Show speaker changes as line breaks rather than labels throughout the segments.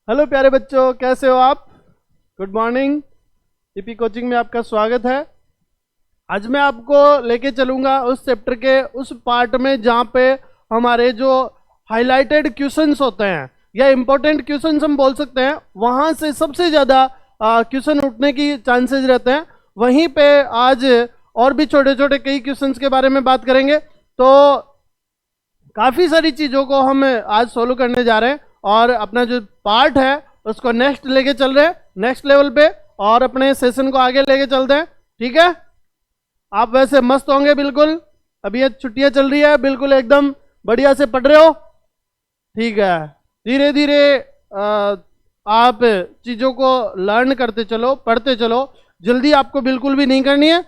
Hello प्यारे बच्चों, कैसे हो आप? Good morning. टीपी कोचिंग में आपका स्वागत है। आज मैं आपको लेके चलूंगा उस चैप्टर के उस पार्ट में जहाँ पे हमारे जो हाइलाइटेड क्वेश्चंस होते हैं या इंपॉर्टेंट क्वेश्चंस हम बोल सकते हैं, वहाँ से सबसे ज़्यादा क्वेश्चन उठने की चांसेस रहते हैं। वहीं पे आज और भी छोटे छोटे कई क्वेश्चंस के बारे में बात करेंगे। तो काफ़ी सारी चीज़ों को हम आज सोल्व करने जा रहे हैं और अपना जो पार्ट है उसको नेक्स्ट लेके चल रहे हैं, नेक्स्ट लेवल पे, और अपने सेशन को आगे लेके चलते हैं। ठीक है? आप वैसे मस्त होंगे बिल्कुल। अभी ये छुट्टियां चल रही है, बिल्कुल एकदम बढ़िया से पढ़ रहे हो। ठीक है। धीरे धीरे आप चीज़ों को लर्न करते चलो, पढ़ते चलो। जल्दी आपको बिल्कुल भी नहीं करनी है।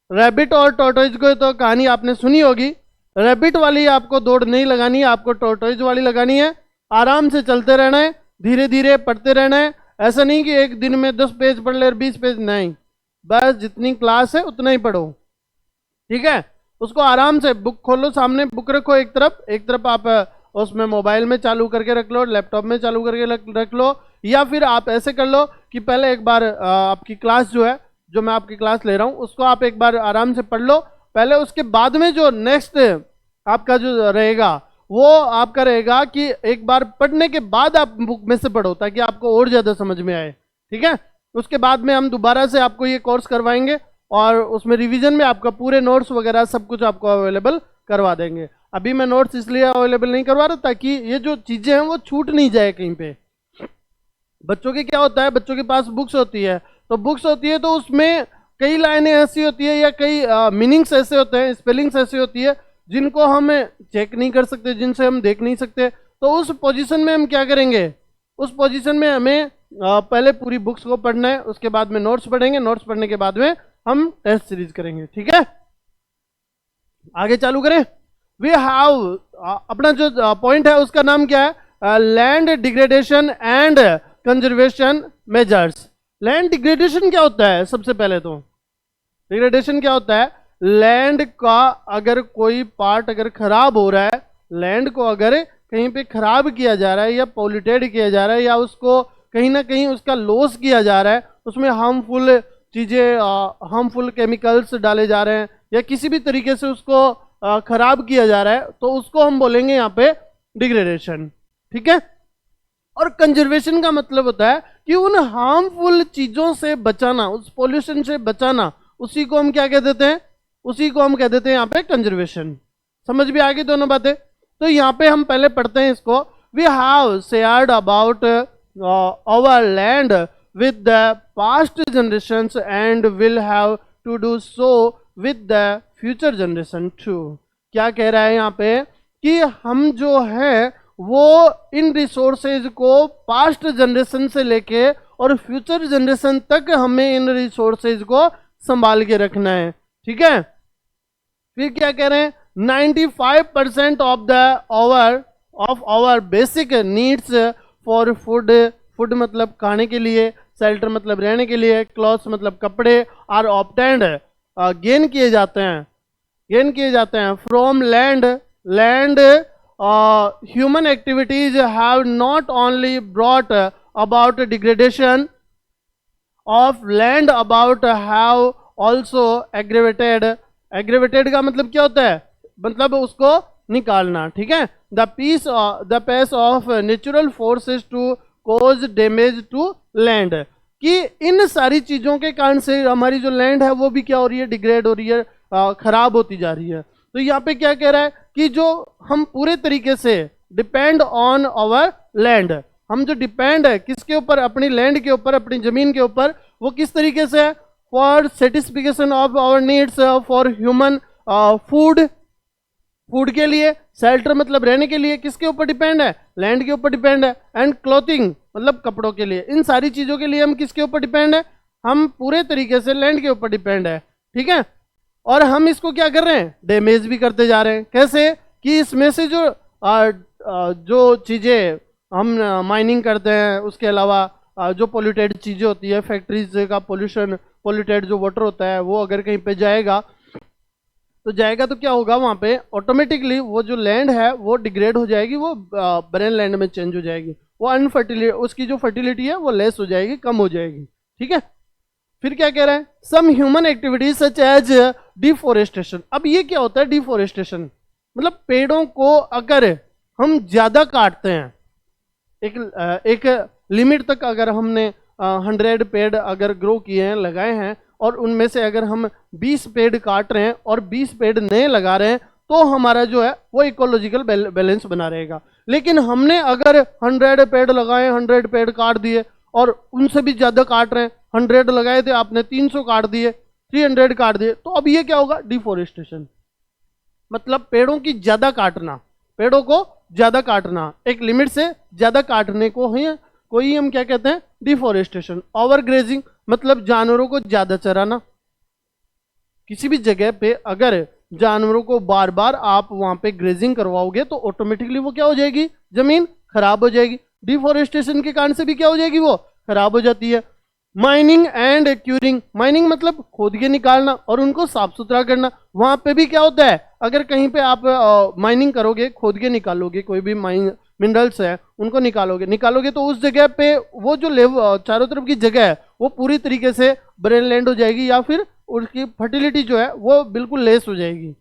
रैबिट और टॉर्टोइज को तो कहानी आपने सुनी होगी। रैबिट वाली आपको दौड़ नहीं लगानी है, आपको टॉर्टोइज वाली लगानी है। आराम से चलते रहना है, धीरे धीरे पढ़ते रहना है। ऐसा नहीं कि एक दिन में 10 पेज पढ़ ले और 20 पेज नहीं, बस जितनी क्लास है उतना ही पढ़ो। ठीक है? उसको आराम से बुक खोलो, सामने बुक रखो एक तरफ आप उसमें मोबाइल में चालू करके रख लो, लैपटॉप में चालू करके रख लो, या फिर आप ऐसे कर लो कि पहले एक बार आपकी क्लास जो है, जो मैं आपकी क्लास ले रहा हूँ, उसको आप एक बार आराम से पढ़ लो पहले। उसके बाद में जो नेक्स्ट आपका जो रहेगा वो आपका रहेगा कि एक बार पढ़ने के बाद आप बुक में से पढ़ो, ताकि आपको और ज़्यादा समझ में आए। ठीक है? उसके बाद में हम दोबारा से आपको ये कोर्स करवाएंगे और उसमें रिवीजन में आपका पूरे नोट्स वगैरह सब कुछ आपको अवेलेबल करवा देंगे। अभी मैं नोट्स इसलिए अवेलेबल नहीं करवा रहा ताकि ये जो चीज़ें हैं वो छूट नहीं जाए कहीं पे। बच्चों के क्या होता है, बच्चों के पास बुक्स होती है, तो बुक्स होती है तो उसमें कई लाइनें ऐसी होती है या कई मीनिंग्स ऐसे होते हैं, स्पेलिंग्स ऐसी होती है जिनको हम चेक नहीं कर सकते, जिनसे हम देख नहीं सकते। तो उस पोजीशन में हम क्या करेंगे, उस पोजीशन में हमें पहले पूरी बुक्स को पढ़ना है, उसके बाद में नोट्स पढ़ेंगे, नोट्स पढ़ने के बाद में हम टेस्ट सीरीज करेंगे। ठीक है? आगे चालू करें। वी हैव अपना जो पॉइंट है उसका नाम क्या है? Land degradation and conservation measures. Land degradation क्या होता है? सबसे पहले तो डिग्रेडेशन क्या होता है? लैंड का अगर कोई पार्ट अगर खराब हो रहा है, लैंड को अगर कहीं पे खराब किया जा रहा है या पॉल्यूटेड किया जा रहा है या उसको कहीं ना कहीं उसका लॉस किया जा रहा है, उसमें हार्मफुल चीज़ें, हार्मफुल केमिकल्स डाले जा रहे हैं या किसी भी तरीके से उसको खराब किया जा रहा है, तो उसको हम बोलेंगे यहाँ पे डिग्रेडेशन। ठीक है? और कंजर्वेशन का मतलब होता है कि उन हार्मफुल चीज़ों से बचाना, उस पॉल्यूशन से बचाना, उसी को हम क्या कह देते हैं? उसी को हम कह देते हैं यहाँ पे कंजर्वेशन। समझ भी आ गई दोनों बातें? तो यहाँ पे हम पहले पढ़ते हैं इसको। We have shared about our land with the past generations and will have to do so with the future generation too. क्या कह रहा है यहाँ पे कि हम जो है वो इन रिसोर्सेज को पास्ट जनरेशन से लेके और फ्यूचर जनरेशन तक हमें इन रिसोर्सेज को संभाल के रखना है। ठीक है? फिर क्या कह रहे हैं? 95% of our basic needs for food, food मतलब खाने के लिए, शेल्टर मतलब रहने के लिए, क्लॉथ्स मतलब कपड़े, आर ऑब्टेन्ड गेन किए जाते हैं from land. Human activities have not only brought about degradation of land about have also aggravated का मतलब क्या होता है? मतलब उसको निकालना। ठीक है? The pace of natural forces to cause damage to land, कि इन सारी चीज़ों के कारण से हमारी जो लैंड है वो भी क्या हो रही है? डिग्रेड हो रही है, खराब होती जा रही है। तो यहाँ पे क्या कह रहा है कि जो हम पूरे तरीके से डिपेंड ऑन आवर लैंड, हम जो डिपेंड है किसके ऊपर? अपनी लैंड के ऊपर, अपनी जमीन के ऊपर। वो किस तरीके से है? For satisfaction of our needs, for human food, food के लिए, शेल्टर मतलब रहने के लिए किसके ऊपर डिपेंड है? लैंड के ऊपर डिपेंड है, एंड क्लोथिंग मतलब कपड़ों के लिए। इन सारी चीज़ों के लिए हम किसके ऊपर डिपेंड है? हम पूरे तरीके से लैंड के ऊपर डिपेंड है। ठीक है? और हम इसको क्या कर रहे हैं? डैमेज भी करते जा रहे हैं। कैसे? कि इसमें से जो चीज़ें हम माइनिंग करते हैं, उसके अलावा जो पोल्यूटेड चीज़ें होती है, फैक्ट्रीज का पोल्यूशन, पोल्यूटेड जो वाटर होता है, वो अगर कहीं पे जाएगा तो क्या होगा? वहाँ पे ऑटोमेटिकली वो जो लैंड है वो डिग्रेड हो जाएगी, वो बरेन लैंड में चेंज हो जाएगी। वो अनफर्टिलिटी, उसकी जो फर्टिलिटी है वो लेस हो जाएगी, कम हो जाएगी। ठीक है, फिर क्या कह रहे हैं, some human activities such as deforestation. अब ये क्या होता है डिफोरेस्टेशन, मतलब पेड़ों को अगर हम ज्यादा काटते हैं, एक लिमिट तक अगर हमने 100 पेड़ अगर ग्रो किए हैं, लगाए हैं, और उनमें से अगर हम 20 पेड़ काट रहे हैं और 20 पेड़ नए लगा रहे हैं, तो हमारा जो है वो इकोलॉजिकल बैलेंस बना रहेगा। लेकिन हमने अगर 100 पेड़ लगाए, 100 पेड़ काट दिए, और उनसे भी ज्यादा काट रहे हैं, 100 लगाए थे आपने 300 काट दिए, 300 काट दिए, तो अब ये क्या होगा डिफोरेस्टेशन, मतलब पेड़ों की ज्यादा काटना, पेड़ों को ज्यादा काटना, एक लिमिट से ज्यादा काटने को ही हम क्या कहते हैं डिफोरेस्टेशन। ओवर ग्रेजिंग मतलब जानवरों को ज्यादा चराना, किसी भी जगह पे अगर जानवरों को बार बार आप वहां पे ग्रेजिंग करवाओगे तो ऑटोमेटिकली वो क्या हो जाएगी, जमीन खराब हो जाएगी। डिफोरेस्टेशन के कारण से भी क्या हो जाएगी, वो खराब हो जाती है। माइनिंग एंड क्यूरिंग, माइनिंग मतलब खोद के निकालना और उनको साफ सुथरा करना। वहां पे भी क्या होता है, अगर कहीं पे आप माइनिंग करोगे, खोद के निकालोगे, कोई भी माइन मिनरल्स है उनको निकालोगे तो उस जगह पे वो जो चारों तरफ की जगह है वो पूरी तरीके से बरेन लैंड हो जाएगी, या फिर उसकी फर्टिलिटी जो है वो बिल्कुल लेस हो जाएगी।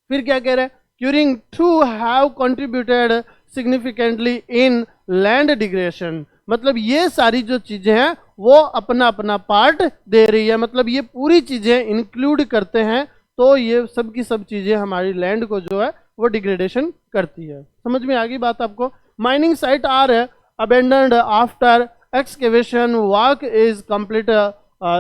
फिर क्या कह रहे हैं, curing to have contributed significantly in land degradation, मतलब ये सारी जो चीजें हैं वो अपना अपना पार्ट दे रही है, मतलब ये पूरी चीजें इंक्लूड करते हैं, तो ये सब की सब चीजें हमारी लैंड को जो है वो डिग्रेडेशन करती है। समझ में आ गई बात आपको। Mining site are abandoned after excavation, work is complete,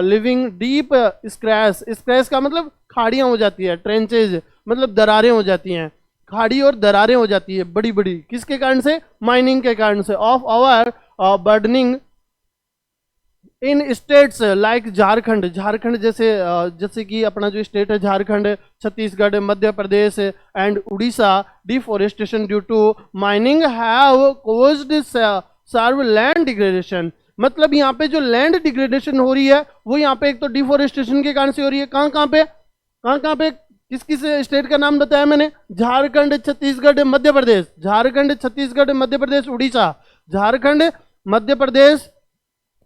living deep scratch का मतलब खाड़ियां हो जाती है, ट्रेंचेज मतलब दरारें हो जाती हैं, खाड़ी और दरारें हो जाती है बड़ी बड़ी, किसके कारण से, माइनिंग के कारण से। Of our burdening in states like Jharkhand, Jharkhand जैसे कि अपना जो स्टेट है Jharkhand, Chhattisgarh, Madhya Pradesh and Orissa, deforestation due to mining have caused severe land degradation, मतलब यहाँ पे जो लैंड डिग्रेडेशन हो रही है वो यहाँ पे एक तो डिफोरेस्टेशन के कारण से हो रही है। कहाँ पे किस किस स्टेट का नाम बताया मैंने, झारखंड, छत्तीसगढ़, मध्य प्रदेश, झारखंड, छत्तीसगढ़, मध्य प्रदेश, उड़ीसा, झारखंड, मध्य प्रदेश,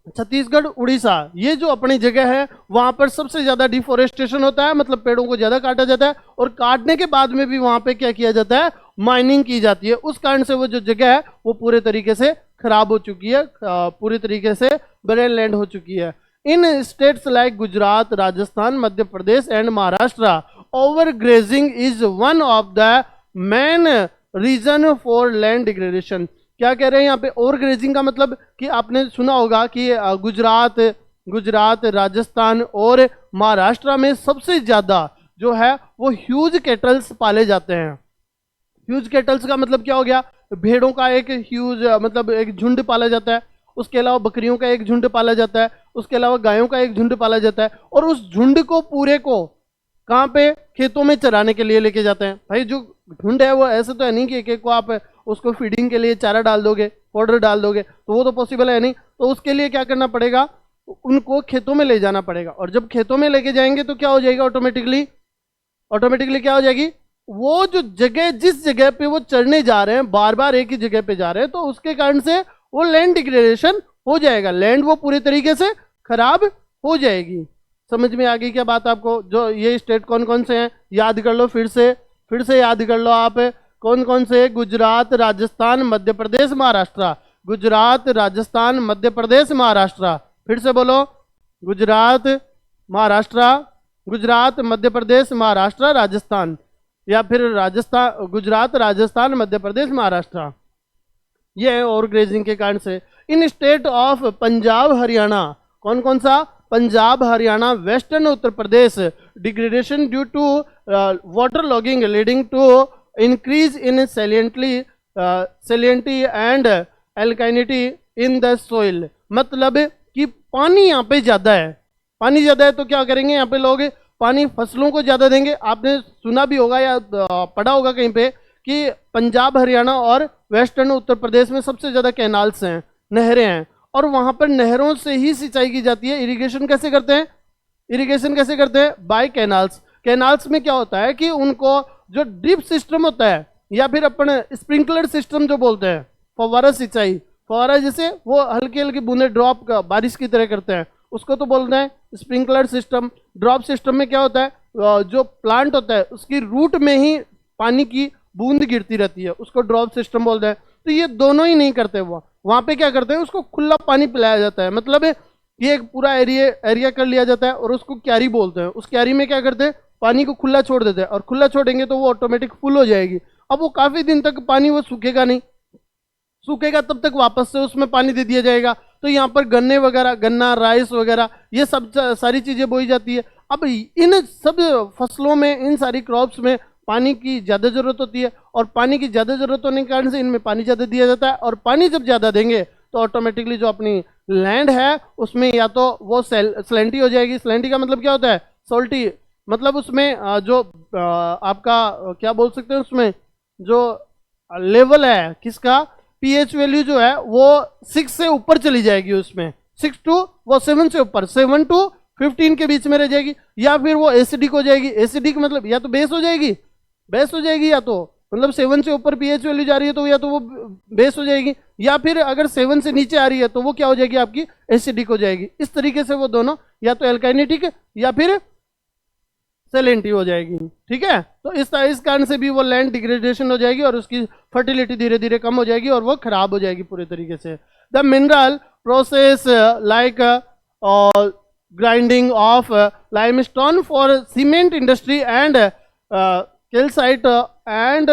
छत्तीसगढ़, उड़ीसा, ये जो अपनी जगह है वहां पर सबसे ज्यादा डिफोरेस्टेशन होता है, मतलब पेड़ों को ज्यादा काटा जाता है, और काटने के बाद में भी वहां पे क्या किया जाता है, माइनिंग की जाती है। उस कारण से वो जो जगह है वो पूरे तरीके से खराब हो चुकी है, पूरी तरीके से बरेन लैंड हो चुकी है। In states like Gujarat, Rajasthan, Madhya Pradesh and Maharashtra, over grazing is one of the main reason for land degradation. क्या कह रहे हैं यहाँ पे, ओवर ग्रेजिंग का मतलब कि आपने सुना होगा कि गुजरात, राजस्थान और महाराष्ट्र में सबसे ज्यादा जो है वो ह्यूज कैटल्स पाले जाते हैं। ह्यूज कैटल्स का मतलब क्या हो गया, भेड़ों का एक ह्यूज मतलब एक झुंड पाला जाता है, उसके अलावा बकरियों का एक झुंड पाला जाता है, उसके अलावा गायों का एक झुंड पाला जाता है, और उस झुंड को पूरे को कहाँ पे, खेतों में चराने के लिए लेके जाते हैं। भाई जो झुंड है वो ऐसे तो है नहीं कि एक को आप उसको फीडिंग के लिए चारा डाल दोगे, पाउडर डाल दोगे, तो वो तो पॉसिबल है नहीं, तो उसके लिए क्या करना पड़ेगा, उनको खेतों में ले जाना पड़ेगा, और जब खेतों में लेके जाएंगे तो क्या हो जाएगा, ऑटोमेटिकली क्या हो जाएगी, वो जो जगह, जिस जगह पे वो चरने जा रहे हैं, बार बार एक ही जगह पे जा रहे हैं, तो उसके कारण से वो लैंड डिग्रेडेशन हो जाएगा, लैंड वो पूरी तरीके से खराब हो जाएगी। समझ में आ गई क्या बात आपको। जो ये स्टेट कौन कौन से हैं याद कर लो, फिर से याद कर लो आप, कौन कौन से, गुजरात, राजस्थान, मध्य प्रदेश, महाराष्ट्र, गुजरात, राजस्थान, मध्य प्रदेश, महाराष्ट्र, फिर से बोलो, गुजरात, महाराष्ट्र, गुजरात, मध्य प्रदेश, महाराष्ट्र, राजस्थान, या फिर राजस्थान, गुजरात, राजस्थान, मध्य प्रदेश, महाराष्ट्र, ये है ओवर ग्रेजिंग के कारण से। In state of Punjab, Haryana, कौन कौन सा, Punjab, Haryana, western Uttar Pradesh, degradation due to water logging leading to increase in salinity and alkalinity in the soil, मतलब कि पानी यहाँ पे ज्यादा है, पानी ज्यादा है तो क्या करेंगे यहाँ पे लोग, पानी फसलों को ज्यादा देंगे। आपने सुना भी होगा या पढ़ा होगा कहीं पे कि पंजाब, हरियाणा और वेस्टर्न उत्तर प्रदेश में सबसे ज्यादा कैनाल्स हैं, नहरें हैं, और वहां पर नहरों से ही सिंचाई की जाती है। इरिगेशन कैसे करते हैं, बाय कैनाल्स। कैनाल्स में क्या होता है कि उनको जो ड्रिप सिस्टम होता है, या फिर अपन स्प्रिंकलर सिस्टम जो बोलते हैं, फव्वारा सिंचाई, फव्वारा जैसे वो हल्की हल्की बूंदे ड्रॉप का बारिश की तरह करते हैं, उसको तो बोलते हैं स्प्रिंकलर सिस्टम। ड्रॉप सिस्टम में क्या होता है, जो प्लांट होता है उसकी रूट में ही पानी की बूंद गिरती रहती है, उसको ड्रॉप सिस्टम बोलते हैं। तो ये दोनों ही नहीं करते, वो वहां पे क्या करते हैं, उसको खुला पानी पिलाया जाता है, मतलब ये एक पूरा एरिया कर लिया जाता है और उसको क्यारी बोलते हैं। उस क्यारी में क्या करते हैं, पानी को खुला छोड़ देते हैं, और खुला छोड़ेंगे तो वो ऑटोमेटिक फुल हो जाएगी। अब वो काफी दिन तक पानी वो सूखेगा नहीं, सूखेगा तब तक वापस से उसमें पानी दे दिया जाएगा। तो यहाँ पर गन्ने वगैरह, गन्ना, राइस वगैरह, ये सब सारी चीजें बोई जाती है। अब इन सब फसलों में, इन सारी क्रॉप्स में पानी की ज्यादा जरूरत होती है, और पानी की ज्यादा जरूरत होने के कारण से इनमें पानी ज्यादा दिया जाता है। और पानी जब ज्यादा देंगे तो ऑटोमेटिकली जो अपनी लैंड है उसमें या तो वो सैलिनिटी हो जाएगी। सैलिनिटी का मतलब क्या होता है, सॉल्टी, मतलब उसमें जो आपका क्या बोल सकते हैं, उसमें जो लेवल है किसका, पीएच वैल्यू जो है वो 6 से ऊपर चली जाएगी, उसमें 6 टू वो 7 से ऊपर, 7 टू 15 के बीच में रह जाएगी। या फिर वो एसिडिक हो जाएगी, एसिडिक मतलब या तो बेस हो जाएगी, बेस हो जाएगी, या तो मतलब 7 से ऊपर पीएच वैल्यू जा रही है तो या तो वो बेस हो जाएगी, या फिर अगर 7 से नीचे आ रही है तो वो क्या हो जाएगी, आपकी एसिडिक हो जाएगी। इस तरीके से वो दोनों या तो एल्काइनेटिक या फिर सैलिनिटी हो जाएगी। ठीक है, तो इस कारण से भी वो लैंड डिग्रेडेशन हो जाएगी और उसकी फर्टिलिटी धीरे धीरे कम हो जाएगी और वो खराब हो जाएगी पूरे तरीके से। The mineral process like grinding of limestone for cement industry and calcite and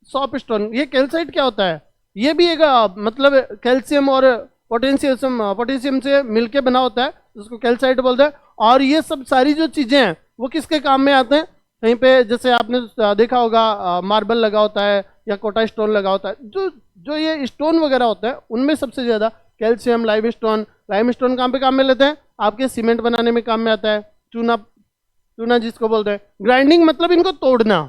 soapstone. ये कैल्साइट क्या होता है, ये भी एक मतलब कैल्शियम और पोटेशियम से मिलके बना होता है, जिसको कैल्साइट बोलते हैं। और ये सब सारी जो चीजें हैं वो किसके काम में आते हैं, कहीं पे जैसे आपने देखा होगा मार्बल लगा होता है या कोटा स्टोन लगा होता है, जो जो ये स्टोन वगैरह होता है उनमें सबसे ज्यादा कैल्शियम, लाइमस्टोन कहाँ पे काम में लेते हैं, आपके सीमेंट बनाने में काम में आता है। चूना जिसको बोलते हैं। ग्राइंडिंग मतलब इनको तोड़ना।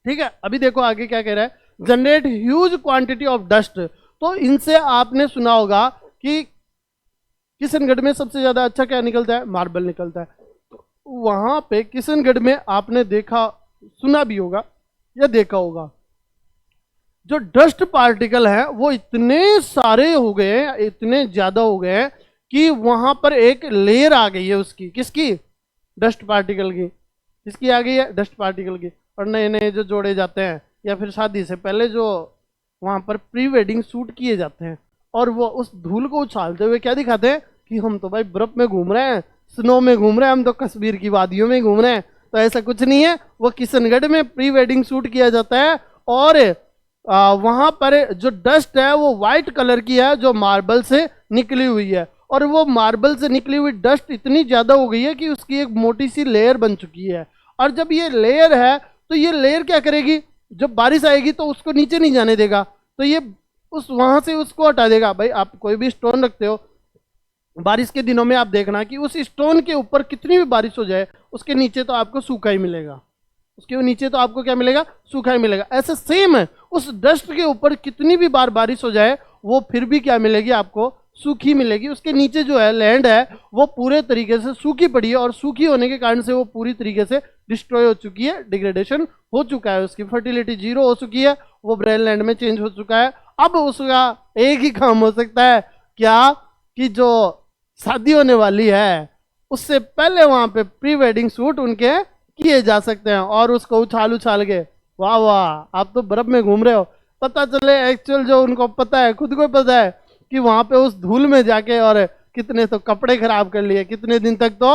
ठीक है, अभी देखो आगे क्या कह रहा है, generate huge quantity of dust. तो इनसे आपने सुना होगा कि किशनगढ़ में सबसे ज्यादा अच्छा क्या निकलता है, मार्बल निकलता है। तो वहां पे किशनगढ़ में आपने देखा, सुना भी होगा या देखा होगा, जो डस्ट पार्टिकल हैं वो इतने सारे हो गए, इतने ज्यादा हो गए कि वहां पर एक लेयर आ गई है उसकी, किसकी, डस्ट पार्टिकल की। किसकी आ गई है, डस्ट पार्टिकल की। और नए नए जो जोड़े जाते हैं या फिर शादी से पहले जो वहां पर प्री वेडिंग शूट किए जाते हैं, और वो उस धूल को उछालते हुए क्या दिखाते हैं कि हम तो भाई बर्फ में घूम रहे हैं, स्नो में घूम रहे हैं, हम तो कश्मीर की वादियों में घूम रहे हैं। तो ऐसा कुछ नहीं है, वो किशनगढ़ में प्री वेडिंग शूट किया जाता है। और वहां पर जो डस्ट है वो व्हाइट कलर की है, जो मार्बल से निकली हुई है। और वो मार्बल से निकली हुई डस्ट इतनी ज्यादा हो गई है कि उसकी एक मोटी सी लेयर बन चुकी है। और जब ये लेयर है तो ये लेयर क्या करेगी, जब बारिश आएगी तो उसको नीचे नहीं जाने देगा, तो ये उस वहां से उसको हटा देगा। भाई आप कोई भी स्टोन रखते हो, बारिश के दिनों में आप देखना कि उस स्टोन के ऊपर कितनी भी बारिश हो जाए उसके नीचे तो आपको सूखा ही मिलेगा, उसके नीचे तो आपको क्या मिलेगा, सूखा ही मिलेगा। ऐसे सेम है, उस डस्ट के ऊपर कितनी भी बार बारिश हो जाए वो फिर भी क्या मिलेगी, आपको सूखी मिलेगी। उसके नीचे जो है लैंड है वो पूरे तरीके से सूखी पड़ी है, और सूखी होने के कारण से वो पूरी तरीके से डिस्ट्रॉय हो चुकी है, डिग्रेडेशन हो चुका है, उसकी फर्टिलिटी 0 हो चुकी है, वो ब्रेन लैंड में चेंज हो चुका है। अब उसका एक ही काम हो सकता है क्या, कि जो शादी होने वाली है उससे पहले वहां पे प्री वेडिंग शूट उनके किए जा सकते हैं, और उसको उछाल उछाल के, वाह वाह आप तो बर्फ में घूम रहे हो, पता चले एक्चुअल जो उनको पता है, खुद को पता है कि वहां पे उस धूल में जाके और कितने तो कपड़े खराब कर लिए, कितने दिन तक तो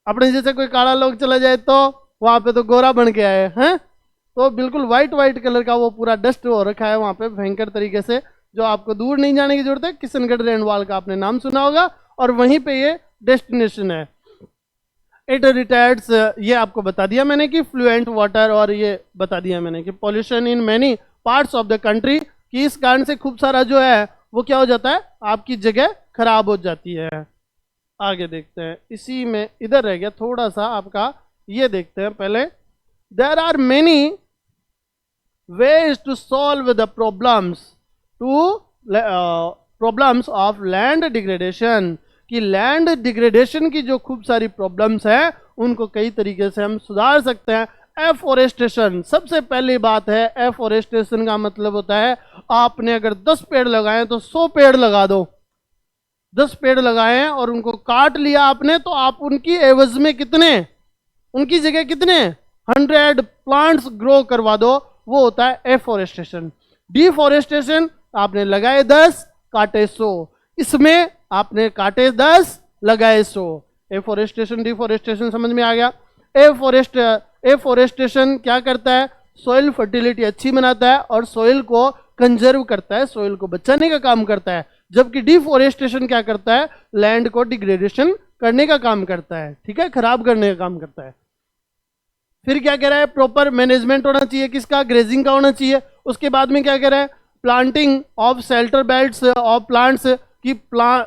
अपने जैसे कोई काला लोग चला जाए तो वहां पे तो गोरा बन के आए हैं। तो बिल्कुल व्हाइट कलर का वो पूरा डस्ट हो रखा है वहां पे भयंकर तरीके से, जो आपको दूर नहीं जाने की जरूरत है। किशनगढ़ रेनवाल का आपने नाम सुना होगा, और वहीं पे ये डेस्टिनेशन है। इट रिटायर्स, ये आपको बता दिया मैंने कि फ्लुएंट वाटर, और ये बता दिया मैंने कि pollution in many parts of the country, कि इस कारण से खूब सारा जो है वो क्या हो जाता है, आपकी जगह खराब हो जाती है। आगे देखते हैं, इसी में इधर रह गया थोड़ा सा आपका, ये देखते हैं पहले। There are many ways to solve the problems of land degradation, कि लैंड डिग्रेडेशन की जो खूब सारी प्रॉब्लम्स हैं उनको कई तरीके से हम सुधार सकते हैं। एफोरेस्टेशन, सबसे पहली बात है एफोरेस्टेशन का मतलब होता है आपने अगर 10 पेड़ लगाए तो 100 पेड़ लगा दो। 10 पेड़ लगाए हैं और उनको काट लिया आपने, तो आप उनकी एवज में कितने, उनकी जगह कितने 100 प्लांट्स ग्रो करवा दो, वो होता है एफोरेस्टेशन। डिफोरेस्टेशन, आपने लगाए 10 काटे 100, इसमें आपने काटे 10 लगाए 100। एफोरेस्टेशन डिफोरेस्टेशन समझ में आ गया। एफोरेस्टेशन क्या करता है, सॉइल फर्टिलिटी अच्छी बनाता है और सॉइल को कंजर्व करता है, सॉइल को बचाने का काम करता है। जबकि डिफोरेस्टेशन क्या करता है, लैंड को डिग्रेडेशन करने का काम करता है, ठीक है, खराब करने का काम करता है। फिर क्या कह रहा है, प्रॉपर मैनेजमेंट होना चाहिए किसका, ग्रेजिंग का होना चाहिए। उसके बाद में क्या कह रहा है, planting of shelter belts of plants, की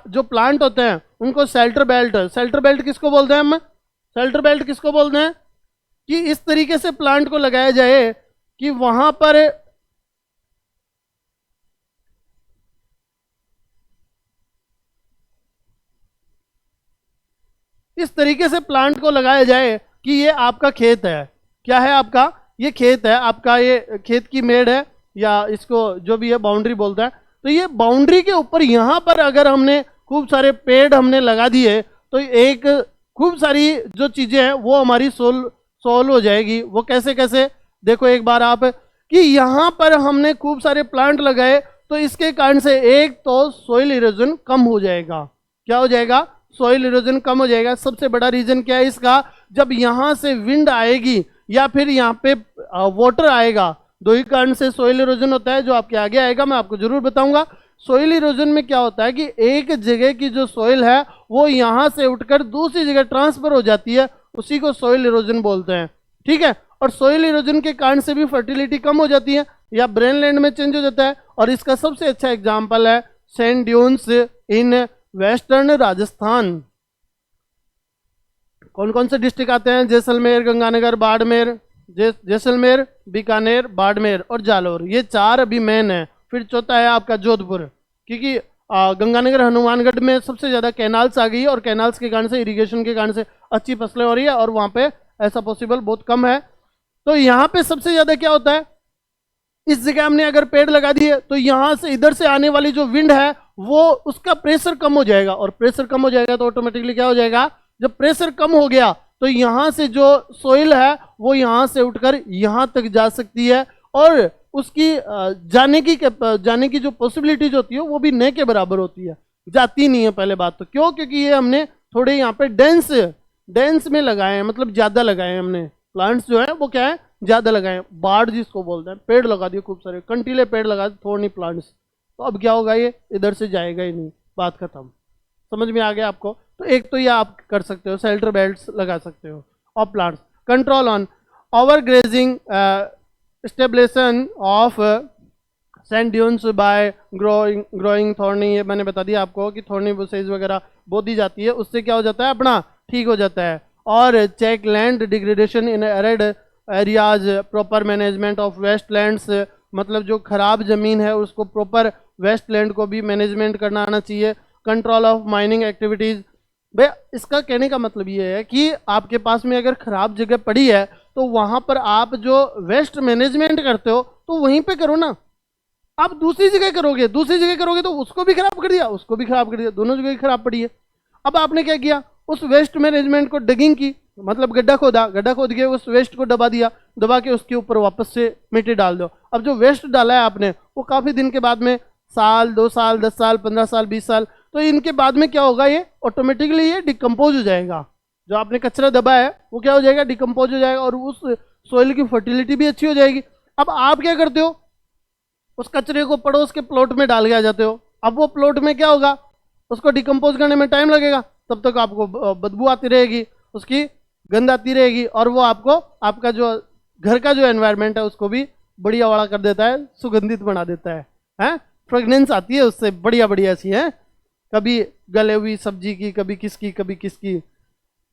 जो प्लांट होते हैं उनको शेल्टर बेल्ट किसको बोलते हैं हम, शेल्टर बेल्ट किसको बोलते हैं, कि इस तरीके से प्लांट को लगाया जाए कि वहां पर इस तरीके से प्लांट को लगाया जाए कि ये आपका खेत है, क्या है आपका, ये खेत है आपका, ये खेत की मेड़ है या इसको जो भी है बाउंड्री बोलता है। तो ये बाउंड्री के ऊपर यहाँ पर अगर हमने खूब सारे पेड़ हमने लगा दिए तो एक खूब सारी जो चीजें हैं वो हमारी सोल्व हो जाएगी। वो कैसे कैसे, देखो एक बार आप, कि यहाँ पर हमने खूब सारे प्लांट लगाए तो इसके कारण से एक तो सोइल इरोजन कम हो जाएगा। क्या हो जाएगा, सोइल इरोजन कम हो जाएगा। सबसे बड़ा रीजन क्या है इसका, जब यहाँ से विंड आएगी या फिर यहाँ पे वाटर आएगा, दो ही कारण से सोइल इरोजन होता है, जो आपके आगे आएगा मैं आपको जरूर बताऊंगा। सोइल इरोजन में क्या होता है कि एक जगह की जो सोइल है वो यहाँ से उठकर दूसरी जगह ट्रांसफर हो जाती है, उसी को सोइल इरोजन बोलते हैं, ठीक है। और सोइल इरोजन के कारण से भी फर्टिलिटी कम हो जाती है या ब्रेन लैंड में चेंज हो जाता है। और इसका सबसे अच्छा एग्जाम्पल है sand dunes in western Rajasthan. कौन कौन से डिस्ट्रिक्ट आते हैं, जैसलमेर, गंगानगर, बाड़मेर, जैसलमेर, बीकानेर, बाड़मेर और जालोर, ये 4 अभी मेन है। फिर चौथा है आपका जोधपुर, क्योंकि गंगानगर हनुमानगढ़ में सबसे ज़्यादा कैनाल्स आ गई है और कैनाल्स के कारण से, इरिगेशन के कारण से अच्छी फसलें हो रही है और वहाँ पे ऐसा पॉसिबल बहुत कम है। तो यहाँ पे सबसे ज़्यादा क्या होता है, इस जगह हमने अगर पेड़ लगा दिए तो यहाँ से इधर से आने वाली जो विंड है वो उसका प्रेशर कम हो जाएगा, और प्रेशर कम हो जाएगा तो ऑटोमेटिकली क्या हो जाएगा, जब प्रेशर कम हो गया तो यहाँ से जो सोइल है वो यहाँ से उठकर यहाँ तक जा सकती है और उसकी जाने की जो पॉसिबिलिटीज होती है वो भी न के बराबर होती है, जाती नहीं है। पहले बात तो क्यों, क्योंकि ये हमने थोड़े यहाँ पे डेंस में लगाए हैं, मतलब ज्यादा लगाए हैं हमने, प्लांट्स जो है वो क्या है ज्यादा लगाए हैं। बाढ़ जिसको बोलते हैं, पेड़ लगा दिए खूब सारे, कंटीले पेड़ लगा दिए, थोड़ी प्लांट्स, तो अब क्या होगा, ये इधर से जाएगा ही नहीं, बात खत्म। समझ में आ गया आपको। तो एक तो ये आप कर सकते हो, शेल्टर बेल्ट्स लगा सकते हो और plants. Control on over grazing, stabilisation of sand dunes bye growing thorny, ये मैंने बता दिया आपको कि थॉर्नी बुशेज वगैरह बो दी जाती है, उससे क्या हो जाता है अपना ठीक हो जाता है। और check land degradation in arid areas, proper management of waste lands, मतलब जो खराब जमीन है उसको प्रॉपर वेस्ट लैंड को भी मैनेजमेंट करना आना चाहिए। कंट्रोल ऑफ माइनिंग एक्टिविटीज, भाई इसका कहने का मतलब ये है कि आपके पास में अगर खराब जगह पड़ी है तो वहां पर आप जो वेस्ट मैनेजमेंट करते हो तो वहीं पे करो ना। आप दूसरी जगह करोगे तो उसको भी खराब कर दिया, उसको भी खराब कर दिया, दोनों जगह खराब पड़ी है। अब आपने क्या किया, उस वेस्ट मैनेजमेंट को डिगिंग की, मतलब गड्ढा खोद के उस वेस्ट को दबा दिया, दबा के उसके ऊपर वापस से मिट्टी डाल दो। अब जो वेस्ट डाला है आपने वो काफी दिन के बाद में, साल 2 साल 10 साल 15 साल 20 साल, तो इनके बाद में क्या होगा, ये ऑटोमेटिकली ये डिकम्पोज हो जाएगा। जो आपने कचरा दबा है वो क्या हो जाएगा, डिकम्पोज हो जाएगा और उस सोइल की फर्टिलिटी भी अच्छी हो जाएगी। अब आप क्या करते हो, उस कचरे को पड़ोस के प्लॉट में डाल के आ जाते हो। अब वो प्लॉट में क्या होगा, उसको डिकम्पोज करने में टाइम लगेगा, तब तक आपको बदबू आती रहेगी, उसकी गंध आती रहेगी और वो आपको आपका जो घर का जो एनवायरनमेंट है उसको भी बढ़िया वाला कर देता है, सुगंधित बना देता है, फ्रेगनेंस आती है उससे बढ़िया बढ़िया सी है, कभी गले हुई सब्जी की, कभी किसकी।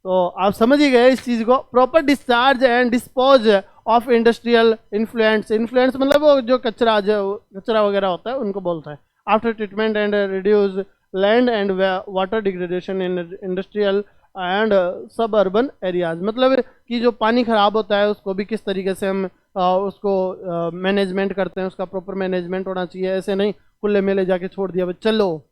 तो आप समझ ही गए इस चीज को। Proper discharge and dispose of industrial influence मतलब वो जो कचरा वगैरह होता है उनको बोलता है। After treatment and reduce land and water degradation in industrial and सब अर्बन एरियाज, मतलब कि जो पानी खराब होता है उसको भी किस तरीके से हम उसको मैनेजमेंट करते हैं, उसका प्रॉपर मैनेजमेंट होना चाहिए। ऐसे नहीं खुले में ले जाके छोड़ दिया चलो।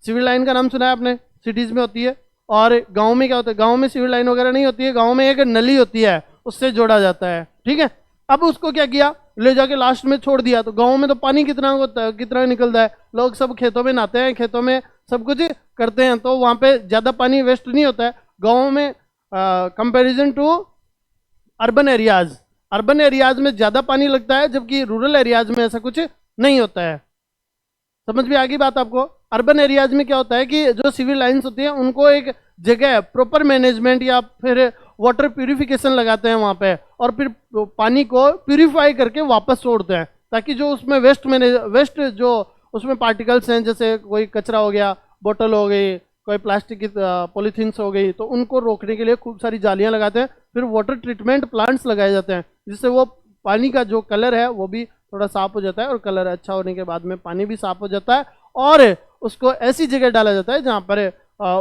सिविल लाइन का नाम सुना है आपने, सिटीज में होती है। और गांव में क्या होता है, गांव में सिविल लाइन वगैरह नहीं होती है, गांव में एक नली होती है, उससे जोड़ा जाता है, ठीक है। अब उसको क्या किया, ले जाके लास्ट में छोड़ दिया, तो गांव में तो पानी कितना होता है, कितना निकलता है, लोग सब खेतों में नहाते हैं, खेतों में सब कुछ करते हैं, तो वहां पे ज्यादा पानी वेस्ट नहीं होता है गाँव में comparison to urban areas. Urban areas में ज्यादा पानी लगता है, जबकि रूरल एरियाज में ऐसा कुछ नहीं होता है। समझ में आ गई बात आपको। अर्बन एरियाज में क्या होता है कि जो सिविल लाइंस होती हैं उनको एक जगह प्रॉपर मैनेजमेंट या फिर वाटर प्यूरिफिकेशन लगाते हैं वहां पे, और फिर पानी को प्यूरिफाई करके वापस छोड़ते हैं, ताकि जो उसमें वेस्ट जो उसमें पार्टिकल्स हैं, जैसे कोई कचरा हो गया, बोतल हो गई, कोई प्लास्टिक की पॉलीथीन्स हो गई, तो उनको रोकने के लिए खूब सारी जालियां लगाते हैं। फिर वाटर ट्रीटमेंट प्लांट्स लगाए जाते हैं, जिससे वो पानी का जो कलर है वो भी थोड़ा साफ हो जाता है, और कलर अच्छा होने के बाद में पानी भी साफ हो जाता है, और उसको ऐसी जगह डाला जाता है जहां पर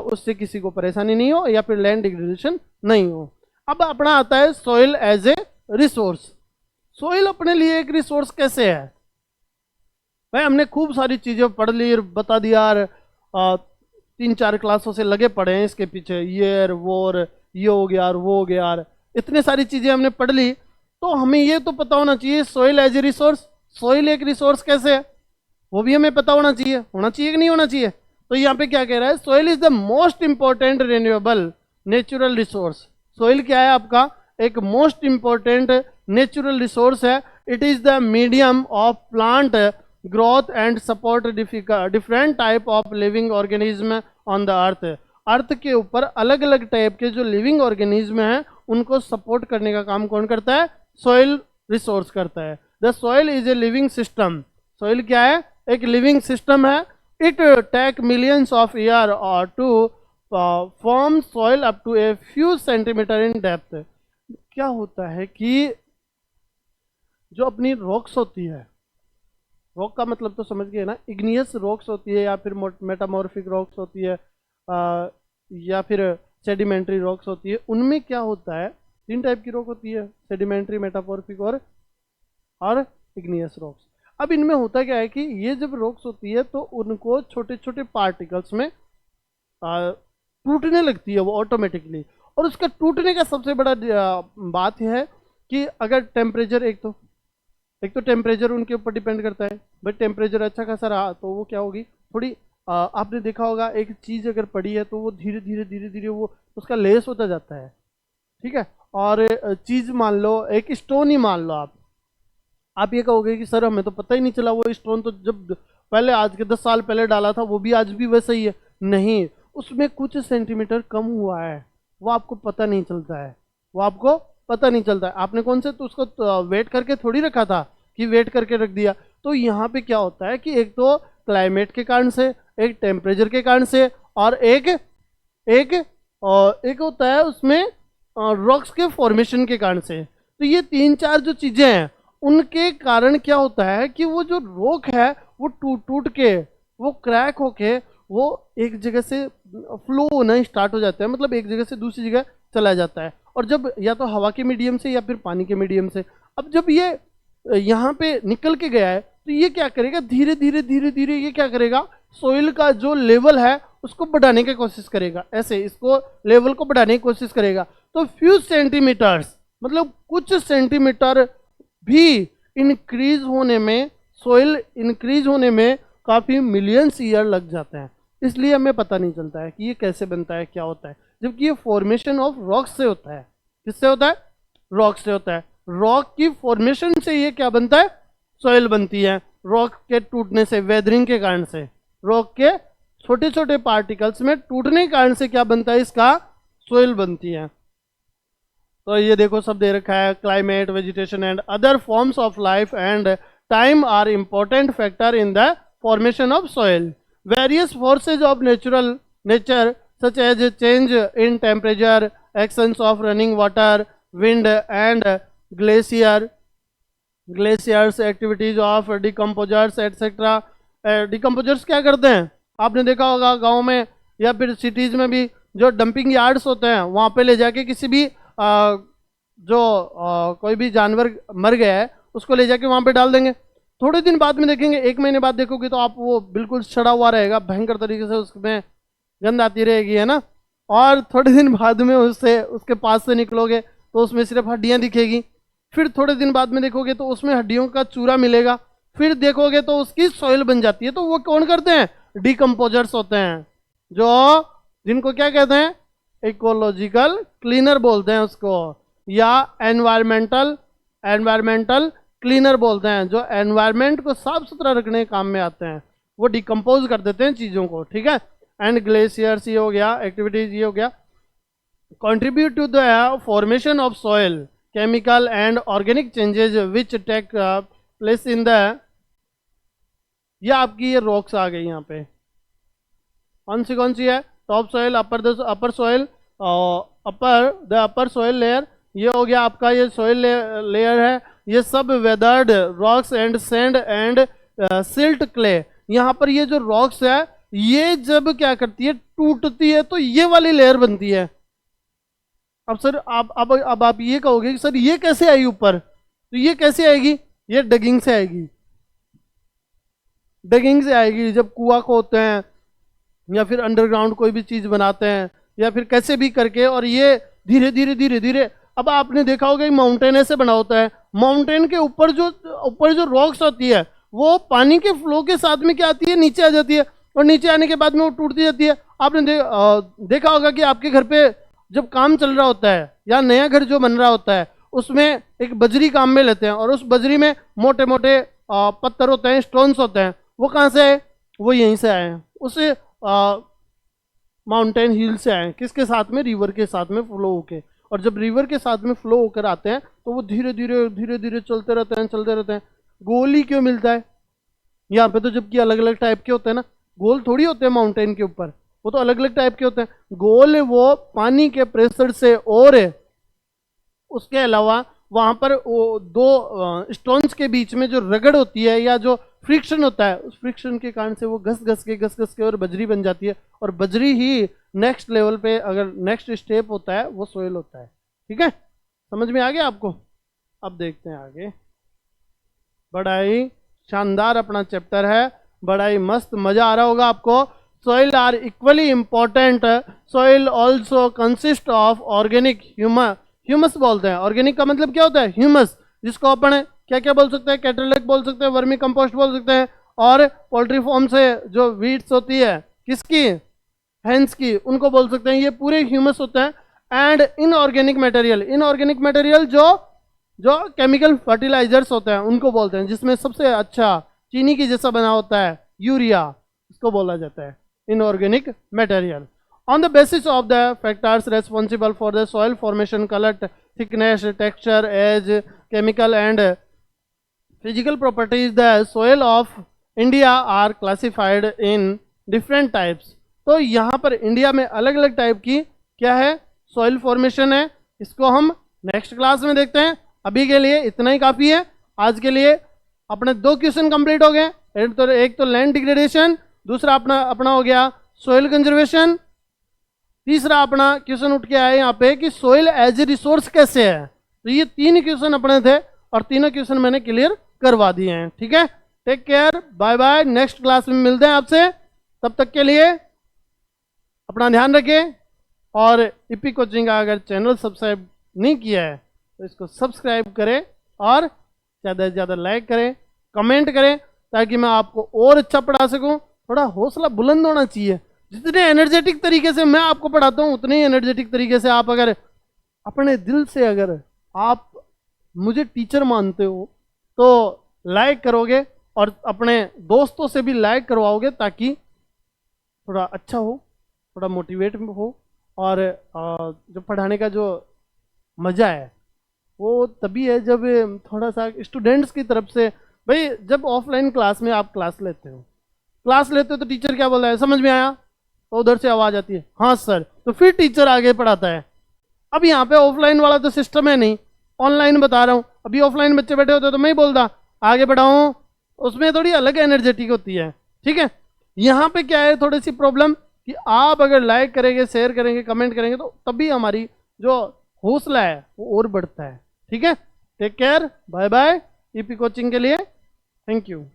उससे किसी को परेशानी नहीं हो या फिर लैंड डिग्रेडेशन नहीं हो। अब अपना आता है soil as a resource. Soil अपने लिए एक रिसोर्स कैसे है भाई, हमने खूब सारी चीजें पढ़ ली, बता दिया यार, 3-4 क्लासों से लगे पड़े हैं इसके पीछे, ये वोर, ये हो गया यार, वो हो गया यार, इतने सारी चीजें हमने पढ़ ली, तो हमें ये तो पता होना चाहिए soil as a resource, soil एक रिसोर्स कैसे है वो भी हमें पता होना चाहिए कि नहीं होना चाहिए। तो यहाँ पे क्या कह रहा है, soil is the most important renewable natural resource. Soil क्या है आपका, एक मोस्ट इंपॉर्टेंट नेचुरल रिसोर्स है। It is the medium of plant growth and support different type of living organism on the earth. Earth के ऊपर अलग अलग type के जो लिविंग ऑर्गेनिज्म हैं उनको सपोर्ट करने का काम कौन करता है, सॉइल रिसोर्स करता है। The soil is a living system. Soil क्या है, एक लिविंग सिस्टम है। It take millions of year और to form soil up to a few centimeter in depth. क्या होता है कि जो अपनी रॉक्स होती है, रॉक का मतलब तो समझ गए ना, इग्नियस रॉक्स होती है या फिर मेटामॉर्फिक रॉक्स होती है या फिर सेडिमेंट्री रॉक्स होती है, उनमें क्या होता है, 3 टाइप की रॉक होती है, सेडिमेंट्री, मेटामॉर्फिक और इग्नियस रॉक्स। अब इनमें होता क्या है कि ये जब रॉक्स होती है तो उनको छोटे छोटे पार्टिकल्स में टूटने लगती है वो ऑटोमेटिकली। और उसका टूटने का सबसे बड़ा बात यह है कि अगर टेम्परेचर, एक तो टेम्परेचर उनके ऊपर डिपेंड करता है, बट टेम्परेचर अच्छा खासा रहा तो वो क्या होगी, थोड़ी आपने देखा होगा एक चीज़ अगर पड़ी है तो वो धीरे धीरे वो उसका लेस होता जाता है, ठीक है। और चीज़ मान लो, एक स्टोन ही मान लो, आप ये कहोगे कि सर हमें तो पता ही नहीं चला, वो स्टोन तो जब पहले आज के 10 साल पहले डाला था वो भी आज भी वैसा ही है। नहीं, उसमें कुछ सेंटीमीटर कम हुआ है, वो आपको पता नहीं चलता है, आपने कौन से तो उसको वेट करके थोड़ी रखा था कि वेट करके रख दिया। तो यहाँ पे क्या होता है कि एक तो क्लाइमेट के कारण से, एक टेम्परेचर के कारण से, और एक होता है उसमें रॉक्स के फॉर्मेशन के कारण से। तो ये 3-4 जो चीजें हैं उनके कारण क्या होता है कि वो जो रॉक है वो टूट के, वो क्रैक होके वो एक जगह से फ्लो होना स्टार्ट हो जाता है, मतलब एक जगह से दूसरी जगह चला जाता है। और जब या तो हवा के मीडियम से या फिर पानी के मीडियम से, अब जब ये यहाँ पे निकल के गया है तो ये क्या करेगा, धीरे धीरे ये क्या करेगा, सोइल का जो लेवल है उसको बढ़ाने की कोशिश करेगा, ऐसे इसको लेवल को बढ़ाने की कोशिश करेगा। तो फ्यू सेंटीमीटर्स, मतलब कुछ सेंटीमीटर भी इंक्रीज होने में, सोइल इंक्रीज होने में काफ़ी मिलियंस ईयर लग जाते हैं। इसलिए हमें पता नहीं चलता है कि ये कैसे बनता है, क्या होता है, जबकि ये फॉर्मेशन ऑफ रॉक से होता है। किससे होता है, रॉक से होता है। रॉक की फॉर्मेशन से ये क्या बनता है, सोइल बनती है। रॉक के टूटने से, वेदरिंग के कारण से, रॉक के छोटे छोटे पार्टिकल्स में टूटने के कारण से क्या बनता है, इसका सोइल बनती है। तो ये देखो सब दे रखा है, climate, vegetation and other forms of life and time are important factor in the formation of soil. Various forces of nature such as change in temperature, actions of running water, wind and glaciers, activities of decomposers etcetera. Decomposers क्या करते हैं, आपने देखा होगा गाँव में या फिर सिटीज में भी जो डंपिंग यार्ड्स होते हैं वहाँ पे ले जाके किसी भी कोई भी जानवर मर गया है उसको ले जाके वहाँ पे डाल देंगे। थोड़े दिन बाद में देखेंगे, 1 महीने बाद देखोगे तो आप वो बिल्कुल सड़ा हुआ रहेगा, भयंकर तरीके से उसमें गंध आती रहेगी, है ना। और थोड़े दिन बाद में उसके पास से निकलोगे तो उसमें सिर्फ हड्डियां दिखेगी। फिर थोड़े दिन बाद में देखोगे तो उसमें हड्डियों का चूरा मिलेगा। फिर देखोगे तो उसकी सॉइल बन जाती है। तो वो कौन करते हैं? डिकम्पोजर्स होते हैं, जो जिनको क्या कहते हैं? इकोलॉजिकल क्लीनर बोलते हैं उसको, या एनवायरमेंटल क्लीनर बोलते हैं। जो एनवायरमेंट को साफ सुथरा रखने के काम में आते हैं, वो डिकम्पोज कर देते हैं चीज़ों को, ठीक है। एंड ग्लेशियर्स ये हो गया, एक्टिविटीज ये हो गया। Contribute to the formation of soil, chemical and organic changes which take place in the, ये आपकी ये रॉक्स आ गई यहाँ पे। कौन सी है? Top soil, upper soil, the upper soil layer, ये हो गया आपका ये सॉइल लेयर है। ये सब weathered rocks and sand and silt clay. यहाँ पर ये जो रॉक्स है ये जब क्या करती है, टूटती है तो ये वाली लेयर बनती है। अब सर अब आप ये कहोगे कि सर ये कैसे आई ऊपर? तो ये कैसे आएगी? ये डगिंग से आएगी। डगिंग से आएगी। जब कुआं खोदते हैं या फिर अंडरग्राउंड कोई भी चीज बनाते हैं या फिर कैसे भी करके, और ये धीरे धीरे अब आपने देखा होगा माउंटेन ऐसे बना होता है। माउंटेन के ऊपर जो रॉक्स होती है वो पानी के फ्लो के साथ में क्या आती है, नीचे आ जाती है, और नीचे आने के बाद में वो टूटती जाती है। आपने देखा होगा कि आपके घर पे जब काम चल रहा होता है या नया घर जो बन रहा होता है उसमें एक बजरी काम में लेते हैं, और उस बजरी में मोटे मोटे पत्थर होते हैं, स्टोन्स होते हैं। वो कहाँ से आए? वो यहीं से आए हैं, उस माउंटेन हिल से आए। किसके साथ में? रिवर के साथ में फ्लो होके। और जब रिवर के साथ में फ्लो होकर आते हैं तो वो धीरे धीरे चलते रहते हैं। गोल ही क्यों मिलता है यहाँ पे? तो जबकि अलग अलग टाइप के होते हैं ना, गोल थोड़ी होते हैं माउंटेन के ऊपर, वो तो अलग अलग टाइप के होते हैं। गोल वो पानी के प्रेशर से, और उसके अलावा वहां पर वो दो स्टोन्स के बीच में जो रगड़ होती है या जो फ्रिक्शन होता है, उस फ्रिक्शन के कारण से वो घस घस के और बजरी बन जाती है। और बजरी ही नेक्स्ट लेवल पे, अगर नेक्स्ट स्टेप होता है, वो सोइल होता है। ठीक है, समझ में आ गया आपको? अब देखते हैं आगे। बड़ा ही शानदार अपना चैप्टर है, बड़ा ही मस्त, मजा आ रहा होगा आपको। Soil are equally important. Soil also consist of organic humus बोलते हैं। ऑर्गेनिक का मतलब क्या होता है? ह्यूमस, जिसको अपन क्या क्या बोल सकते हैं? कैटरलिक बोल सकते हैं, वर्मी कंपोस्ट बोल सकते हैं, और पोल्ट्री फॉर्म से जो वीड्स होती है, किसकी? हेंस की, उनको बोल सकते हैं। ये पूरे ह्यूमस होते हैं। एंड इनऑर्गेनिक मटेरियल जो केमिकल फर्टिलाइजर्स होते हैं उनको बोलते हैं, जिसमें सबसे अच्छा चीनी की जैसा बना होता है यूरिया, इसको बोला जाता है inorganic material. On the basis of the factors responsible for the soil formation, colour, thickness, texture, age, chemical and physical properties, the soil of India are classified in different types. तो यहाँ पर India में अलग अलग type की क्या है? Soil formation है। इसको हम नेक्स्ट क्लास में देखते हैं। अभी के लिए इतना ही काफी है। आज के लिए अपने 2 क्वेश्चन कंप्लीट हो गए। एक तो लैंड डिग्रेडेशन, दूसरा अपना हो गया सोइल कंजर्वेशन, तीसरा अपना क्वेश्चन उठ के आया यहाँ पे कि सोइल एज ए रिसोर्स कैसे है। तो ये 3 क्वेश्चन अपने थे और तीनों क्वेश्चन मैंने क्लियर करवा दिए हैं। ठीक है, take care, bye bye. Next class में मिलते हैं आपसे। तब तक के लिए अपना ध्यान रखें, और ईपी कोचिंग का अगर चैनल सब्सक्राइब नहीं किया है तो इसको सब्सक्राइब करें, और ज़्यादा से ज़्यादा लाइक करें, कमेंट करें, ताकि मैं आपको और अच्छा पढ़ा सकूं। थोड़ा हौसला बुलंद होना चाहिए। जितने एनर्जेटिक तरीके से मैं आपको पढ़ाता हूं, उतने ही एनर्जेटिक तरीके से आप अगर अपने दिल से अगर आप मुझे टीचर मानते हो तो लाइक करोगे, और अपने दोस्तों से भी लाइक करवाओगे, ताकि थोड़ा अच्छा हो, थोड़ा मोटिवेट हो। और जो पढ़ाने का जो मज़ा है वो तभी है जब थोड़ा सा स्टूडेंट्स की तरफ से, भाई जब ऑफलाइन क्लास में आप क्लास लेते हो तो टीचर क्या बोल रहा है, समझ में आया? तो उधर से आवाज़ आती है हाँ सर, तो फिर टीचर आगे पढ़ाता है। अब यहाँ पे ऑफलाइन वाला तो सिस्टम है नहीं, ऑनलाइन बता रहा हूँ। अभी ऑफलाइन बच्चे बैठे होते तो मैं ही बोलता आगे बढ़ाऊँ, उसमें थोड़ी अलग एनर्जेटिक होती है। ठीक है, यहाँ पे क्या है, थोड़ी सी प्रॉब्लम कि आप अगर लाइक करेंगे, शेयर करेंगे, कमेंट करेंगे तो तभी हमारी जो हौसला है वो और बढ़ता है। ठीक है, take care, bye bye. EP coaching के लिए थैंक यू।